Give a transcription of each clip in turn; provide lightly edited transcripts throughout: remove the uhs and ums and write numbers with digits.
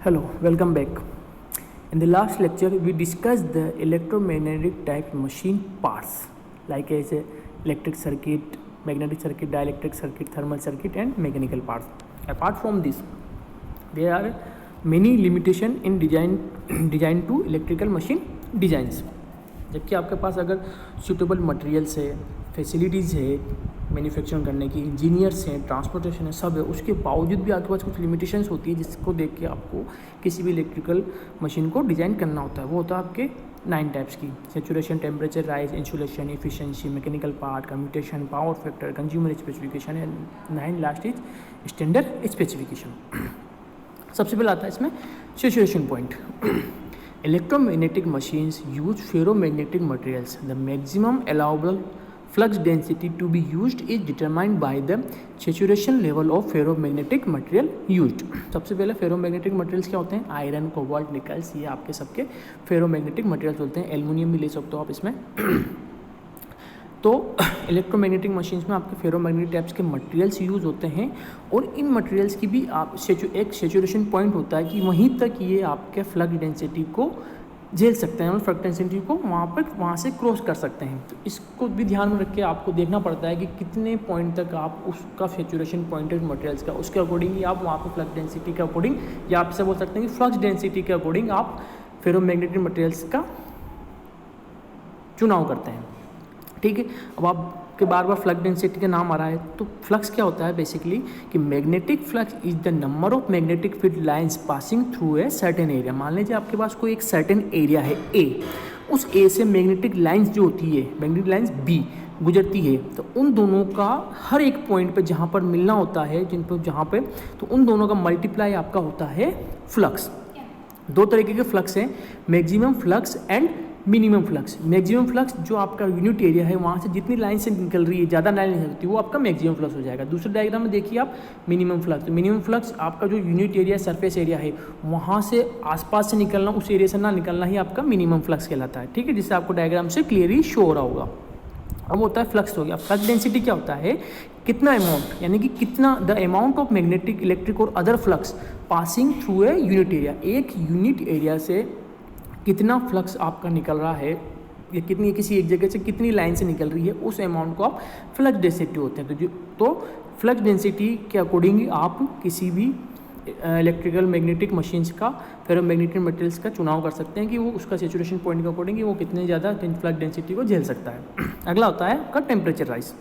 Hello, welcome back. In the last lecture, we discussed the electromagnetic type machine parts, like as a electric circuit, magnetic circuit, dielectric circuit, thermal circuit, and mechanical parts. Apart from this, there are many limitation in design to electrical machine designs. जबकि आपके पास अगर suitable materials है, facilities है manufacturing करने की, engineers हैं, transportation है, सब है, उसके बावजूद भी आपके पास कुछ लिमिटेशंस होती है जिसको देख के आपको किसी भी इलेक्ट्रिकल मशीन को डिज़ाइन करना होता है. वो होता है आपके 9 टाइप्स की: saturation, temperature, rise, insulation, efficiency, mechanical part, commutation, power factor, consumer specification है. 9 लास्ट इज स्टैंडर्ड स्पेसिफिकेशन. सबसे पहले आता है इसमें saturation point. Electromagnetic machines use ferromagnetic materials. The maximum allowable flux density to be used is determined by the saturation level of ferromagnetic material used. सबसे पहले ferromagnetic materials क्या होते हैं? आयरन, कोबाल्ट, निकल्स, ये आपके सबके ferromagnetic materials होते हैं. एल्युमिनियम भी ले सकते हो आप इसमें. तो इलेक्ट्रोमैग्नेटिक मशीन्स में आपके फेरोमैग्नेटिक टाइप्स के मटेरियल्स यूज़ होते हैं और इन मटेरियल्स की भी आप एक सेचुरेशन पॉइंट होता है कि वहीं तक ये आपके फ्लक्स डेंसिटी को झेल सकते हैं, फ्लक्स डेंसिटी को वहाँ से क्रॉस कर सकते हैं. तो इसको भी ध्यान में रख के आपको देखना पड़ता है कि कितने पॉइंट तक आप उसका सेचुरेशन पॉइंट है मटेरियल्स का, उसके अकॉर्डिंग ही आप वहाँ पर फ्लक्स डेंसिटी के अकॉर्डिंग, या आपसे बोल सकते हैं कि फ्लक्स डेंसिटी के अकॉर्डिंग आप फेरोमैग्नेटिक मटेरियल्स का चुनाव करते हैं. ठीक है. अब आपके बार बार फ्लक्स डेंसिटी का नाम आ रहा है, तो फ्लक्स क्या होता है बेसिकली कि magnetic flux is the number of magnetic field lines passing through a certain area. मान लीजिए आपके पास कोई एक सर्टेन एरिया है ए, उस ए से मैग्नेटिक लाइंस जो होती है, मैग्नेटिक लाइंस बी गुजरती है, तो उन दोनों का हर एक पॉइंट पे जहाँ पर मिलना होता है, जहाँ पे, तो उन दोनों का मल्टीप्लाई आपका होता है फ्लक्स. 2 तरीके के फ्लक्स हैं, maximum flux and minimum flux. Maximum flux जो आपका यूनिट एरिया है वहाँ से जितनी लाइन से निकल रही है, ज़्यादा लाइन नहीं होती, वो आपका मैक्सिमम फ्लक्स हो जाएगा. दूसरे डायग्राम में देखिए आप मिनिमम फ्लक्स. तो मिनिमम फ्लक्स आपका जो यूनिट एरिया, सरफेस एरिया है, वहाँ से आसपास से निकलना, उस एरिया से ना निकलना ही आपका मिनिमम फ्लक्स कहलाता है. ठीक है, जिससे आपको डायग्राम से क्लियरली शो हो रहा होगा. अब होता है फ्लक्स हो गया. फ्लक्स डेंसिटी क्या होता है? कितना अमाउंट, यानी कि कितना the amount of magnetic, electric और other flux passing through a unit area. एक यूनिट एरिया से कितना फ्लक्स आपका निकल रहा है, या कितनी किसी एक जगह से कितनी लाइन से निकल रही है, उस अमाउंट को आप फ्लक्स डेंसिटी होते हैं. तो फ्लक्स डेंसिटी के अकॉर्डिंग आप किसी भी इलेक्ट्रिकल मैग्नेटिक मशीन्स का, फेरोमैग्नेटिक मटेरियल्स का चुनाव कर सकते हैं कि वो उसका सेचुरेशन पॉइंट के अकॉर्डिंग वो कितने ज़्यादा फ्लक्स डेंसिटी को झेल सकता है. अगला होता है आपका टेम्परेचर राइज,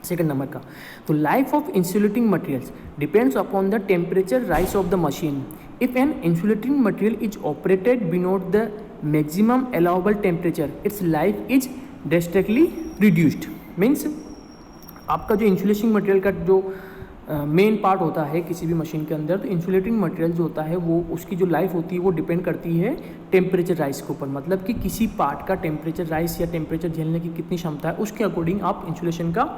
सेकंड नंबर का. तो life of insulating materials depends upon the temperature rise of the machine. If an insulating material is operated below the maximum allowable temperature, its life is drastically reduced. Means आपका जो insulating material का जो main part होता है किसी भी machine के अंदर, तो इंसुलेटिंग मटेरियल जो होता है वो उसकी जो लाइफ होती है वो डिपेंड करती है टेम्परेचर राइज के ऊपर. मतलब कि किसी पार्ट का टेम्परेचर राइज या टेम्परेचर झेलने की कितनी क्षमता है, उसके अकॉर्डिंग आप इंसुलेशन का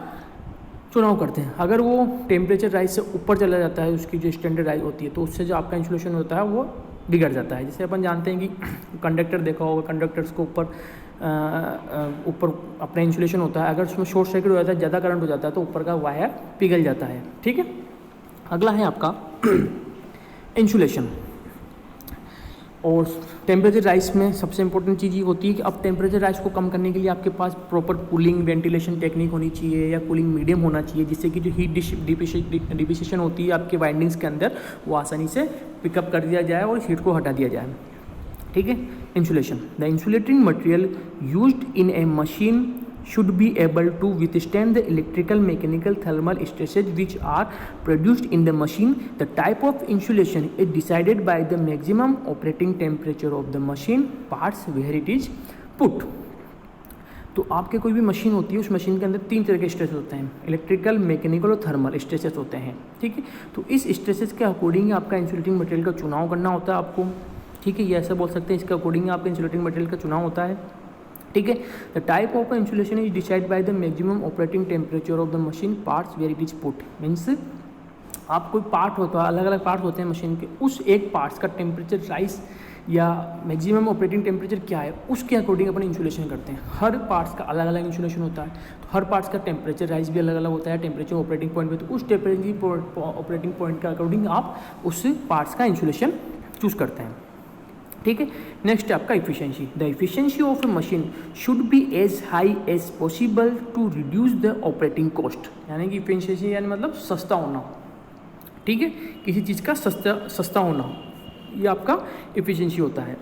चुनाव करते हैं. अगर वो टेम्परेचर राइज से ऊपर चला जाता है, उसकी जो स्टैंडर्ड राइज होती है, तो उससे जो आपका इंसुलेशन होता है वो बिगड़ जाता है. जैसे अपन जानते हैं कि कंडक्टर देखा होगा, कंडक्टर्स को ऊपर अपना इंसुलेशन होता है. अगर उसमें शॉर्ट सर्किट हो जाता है, ज़्यादा करंट हो जाता है, तो ऊपर का वायर पिघल जाता है. ठीक है. अगला है आपका इंसुलेशन. और टेम्परेचर राइज में सबसे इंपॉर्टेंट चीज़ ये होती है कि अब टेम्परेचर राइज को कम करने के लिए आपके पास प्रॉपर कूलिंग वेंटिलेशन टेक्निक होनी चाहिए, या कूलिंग मीडियम होना चाहिए, जिससे कि जो हीट डिसिपेशन होती है आपके वाइंडिंग्स के अंदर, वो आसानी से पिकअप कर दिया जाए और हीट को हटा दिया जाए. ठीक है. Insulation. The insulating material used in a machine should be able to withstand the electrical, mechanical, thermal stresses which are produced in the machine. The type of insulation is decided by the maximum operating temperature of the machine parts where it is put. तो आपके कोई भी machine होती है, उस machine के अंदर 3 तरह के स्ट्रेस होते हैं, इलेक्ट्रिकल, मैकेनिकल और थर्मल स्ट्रेसेस होते हैं. ठीक है. तो इस स्ट्रेसेस के अकॉर्डिंग आपका इंसुलेटिंग मटेरियल का चुनाव करना होता है आपको. ठीक है. ये ऐसा बोल सकते हैं, इसके अकॉर्डिंग आपका इंसुलेटिंग मटेरियल का चुनाव होता है. ठीक है. The type of insulation is decide by the maximum operating temperature of the machine parts where it is put. Means आप कोई पार्ट होता है, अलग अलग पार्ट होते हैं मशीन के, उस एक पार्ट्स का टेम्परेचर राइज या मैक्सिमम ऑपरेटिंग टेम्परेचर क्या है, उसके अकॉर्डिंग अपन इंसुलेशन करते हैं. हर पार्ट्स का अलग अलग इंसुलेशन होता है, तो हर पार्ट्स का टेम्परेचर राइज भी अलग अलग होता है, टेम्परेचर ऑपरेटिंग पॉइंट पे, तो उस टेम्परेचर ऑपरेटिंग पॉइंट के अकॉर्डिंग आप उस पार्ट्स का इंसुलेशन चूज़ करते हैं, ठीक है। नेक्स्ट है आपका efficiency. The efficiency of a machine should be as high as possible to reduce the operating cost, यानी कि इफिशिएंसी यानी मतलब सस्ता होना, ठीक है, किसी चीज़ का सस्ता होना, ये आपका इफिशिएंसी होता है,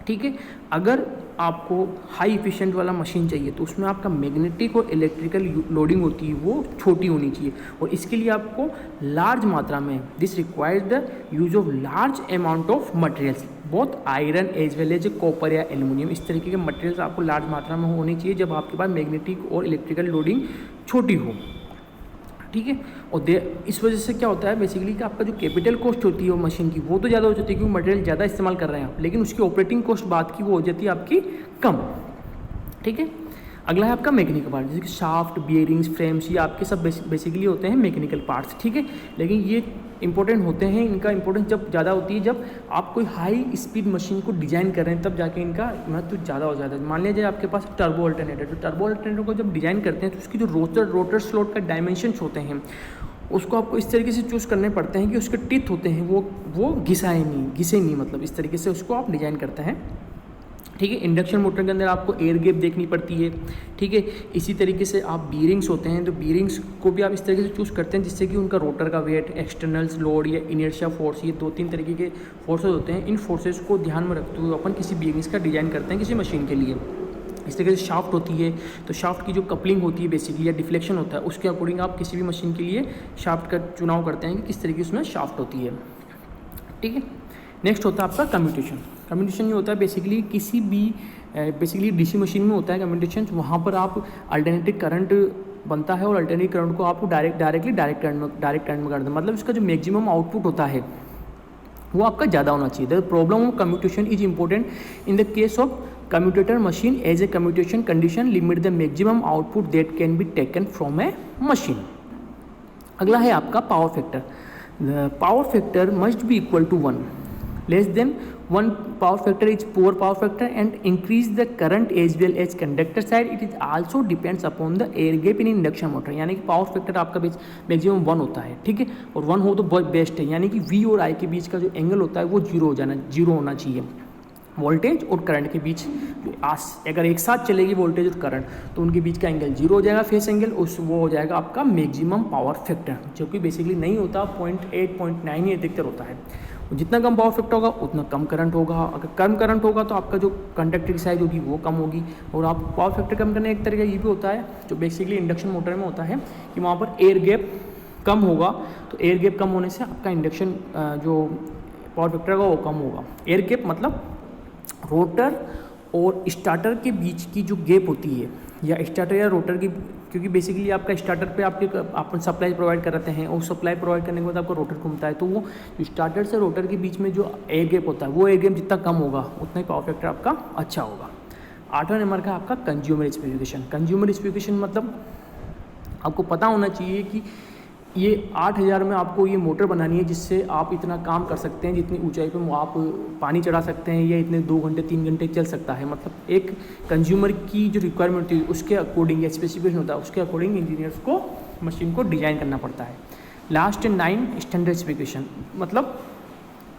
ठीक है। अगर आपको हाई इफिशिएंट वाला मशीन चाहिए तो उसमें आपका मैग्नेटिक और इलेक्ट्रिकल लोडिंग होती है वो छोटी होनी चाहिए, और इसके लिए आपको लार्ज मात्रा में this requires the use of large amount of materials, बहुत iron as well as copper या एल्यूमिनियम, इस तरीके के मटेरियल्स आपको लार्ज मात्रा में होनी चाहिए जब आपके पास मैग्नेटिक और इलेक्ट्रिकल लोडिंग छोटी हो, ठीक है। और इस वजह से क्या होता है बेसिकली कि आपका जो कैपिटल कॉस्ट होती है वो मशीन की वो तो ज़्यादा हो जाती है क्योंकि मटेरियल ज़्यादा इस्तेमाल कर रहे हैं आप, लेकिन उसकी ऑपरेटिंग कॉस्ट बाद की वो हो जाती है आपकी कम, ठीक है। अगला है आपका मैकेनिकल पार्ट, जैसे कि शाफ्ट, बियरिंग्स, फ्रेम्स, ये आपके सब बेसिकली होते हैं मैकेनिकल पार्ट्स, ठीक है। लेकिन ये इंपॉर्टेंट होते हैं, इनका इंपॉर्टेंस जब ज़्यादा होती है जब आप कोई हाई स्पीड मशीन को डिज़ाइन कर रहे हैं, तब जाके इनका महत्व ज़्यादा हो जाता है। मान लीजिए आपके पास टर्बो अल्टरनेटर, तो टर्बो अल्टरनेटर को जब डिज़ाइन करते हैं तो उसकी जो रोटर स्लॉट का डायमेंशंस होते हैं उसको आपको इस तरीके से चूज़ करने पड़ते हैं कि उसके टिथ होते हैं वो घिसे नहीं, मतलब इस तरीके से उसको आप डिज़ाइन करते हैं, ठीक है। इंडक्शन मोटर के अंदर आपको एयर गैप देखनी पड़ती है, ठीक है। इसी तरीके से आप बीयरिंग्स होते हैं तो बीयरिंग्स को भी आप इस तरीके से चूज़ करते हैं जिससे कि उनका रोटर का वेट, एक्सटर्नल्स लोड या इनर्शिया फोर्स, ये 2-3 तरीके के फोर्सेज होते हैं। इन फोर्सेज को ध्यान में रखते हुए अपन किसी बीयरिंग्स का डिज़ाइन करते हैं किसी मशीन के लिए। इस तरीके से शाफ्ट होती है तो शाफ्ट की जो कपलिंग होती है बेसिकली या डिफ्लेक्शन होता है उसके अकॉर्डिंग आप किसी भी मशीन के लिए शाफ्ट का चुनाव करते हैं कि किस तरीके से उसमें शाफ्ट होती है, ठीक है। नेक्स्ट होता है आपका कम्यूटेशन। कम्यूटेशन ये होता है बेसिकली किसी भी डीसी मशीन में होता है कम्यूटेशन, वहाँ पर आप अल्टरनेटिव करंट बनता है और अल्टरनेटिव करंट को आपको डायरेक्ट करंट में कर दें, मतलब इसका जो मैक्सिमम आउटपुट होता है वो आपका ज़्यादा होना चाहिए। The problem of commutation is important in the case of commutator machine as a commutation condition limit the maximum output that can be taken from a machine. अगला है आपका power factor. The power factor must be equal to 1, less than 1 power factor is poor power factor and increase the current as well as conductor side, it is also depends upon the air gap in induction motor, यानी कि power factor आपका maximum 1 होता है, ठीक है, और 1 हो तो बहुत बेस्ट है, यानी कि V और I के बीच का जो एंगल होता है वो जीरो होना चाहिए। वोल्टेज और करंट के बीच अगर एक साथ चलेगी वोल्टेज और करंट तो उनके बीच का एंगल 0 हो जाएगा, फेस एंगल, वो हो जाएगा आपका मैक्सिमम पावर फैक्टर, जो कि बेसिकली नहीं होता, 0.8 0.9 ही अधिकतर होता है। जितना कम पावर फैक्टर होगा उतना कम करंट होगा, अगर कम करंट होगा तो आपका जो कंडक्टर की साइज होगी वो कम होगी। और आप पावर फैक्टर कम करने एक तरीका ये भी होता है जो बेसिकली इंडक्शन मोटर में होता है कि वहाँ पर एयर गैप कम होगा, तो एयर गैप कम होने से आपका इंडक्शन जो पावर फैक्टर होगा वो कम होगा। एयर गैप मतलब रोटर और स्टार्टर के बीच की जो गैप होती है, या स्टार्टर या रोटर की, क्योंकि बेसिकली आपका स्टार्टर पे आप सप्लाई प्रोवाइड कराते हैं और सप्लाई प्रोवाइड करने के बाद आपका रोटर घूमता है, तो वो स्टार्टर से रोटर के बीच में जो एयर गैप होता है वो एयर गैप जितना कम होगा उतना ही पावर फैक्टर आपका अच्छा होगा। 8वां नंबर का आपका कंज्यूमर स्पेसिफिकेशन। कंज्यूमर स्पेसिफिकेशन मतलब आपको पता होना चाहिए कि ये 8000 में आपको ये मोटर बनानी है जिससे आप इतना काम कर सकते हैं, जितनी ऊंचाई पे आप पानी चढ़ा सकते हैं, या इतने 2 घंटे 3 घंटे चल सकता है। मतलब एक कंज्यूमर की जो रिक्वायरमेंट होती है उसके अकॉर्डिंग या स्पेसिफिकेशन होता है उसके अकॉर्डिंग इंजीनियर्स को मशीन को डिज़ाइन करना पड़ता है। लास्ट 9 स्टैंडर्ड स्पेसिफिकेशन, मतलब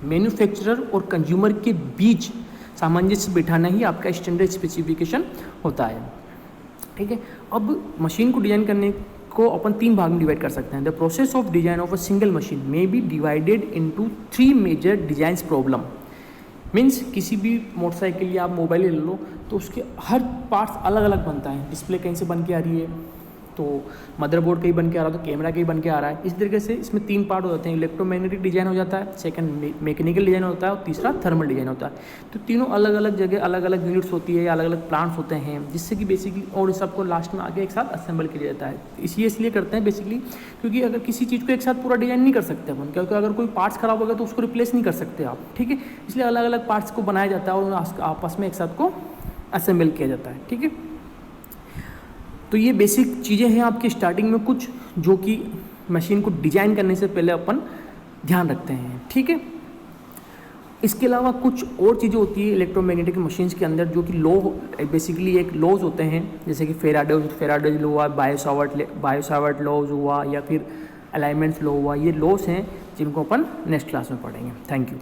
मैन्युफैक्चरर और कंज्यूमर के बीच सामंजस्य बिठाना ही आपका स्टैंडर्ड स्पेसिफिकेशन होता है, ठीक है। अब मशीन को डिज़ाइन करने को अपन 3 भाग में डिवाइड कर सकते हैं। The process of design of a single machine may be divided into 3 major designs problem. Means किसी भी मोटरसाइकिल या आप मोबाइल ले लो तो उसके हर पार्ट्स अलग अलग बनता है। डिस्प्ले कहीं से बन के आ रही है, तो मदरबोर्ड कहीं बन के आ रहा है, तो कैमरा कहीं बन के आ रहा है। इस तरीके से इसमें 3 पार्ट हो जाते हैं। इलेक्ट्रोमैग्नेटिक डिजाइन हो जाता है, सेकंड मैकेनिकल डिजाइन होता है और तीसरा थर्मल डिजाइन होता है। तो तीनों अलग अलग जगह अलग अलग यूनिट्स होती है या अलग अलग प्लांट्स होते हैं, जिससे कि बेसिकली और सबको लास्ट में आके एक साथ असेंबल किया जाता है। इसलिए करते हैं बेसिकली क्योंकि अगर किसी चीज़ को एक साथ पूरा डिजाइन नहीं कर सकते अपन, क्योंकि अगर कोई पार्ट्स खराब हो गया तो उसको रिप्लेस नहीं कर सकते आप, ठीक है। इसलिए अलग अलग पार्ट्स को बनाया जाता है और आपस में एक साथ को असेंबल किया जाता है, ठीक है। तो ये बेसिक चीज़ें हैं आपकी स्टार्टिंग में कुछ, जो कि मशीन को डिजाइन करने से पहले अपन ध्यान रखते हैं, ठीक है। इसके अलावा कुछ और चीज़ें होती है इलेक्ट्रोमैग्नेटिक मशीन्स के अंदर जो कि लॉ बेसिकली एक लॉज होते हैं, जैसे कि फेराडेज लॉ हुआ, बायो-सावर्ट लॉज हुआ, या फिर अलाइनमेंट्स लॉ हुआ। ये लॉज हैं जिनको अपन नेक्स्ट क्लास में पढ़ेंगे। Thank you.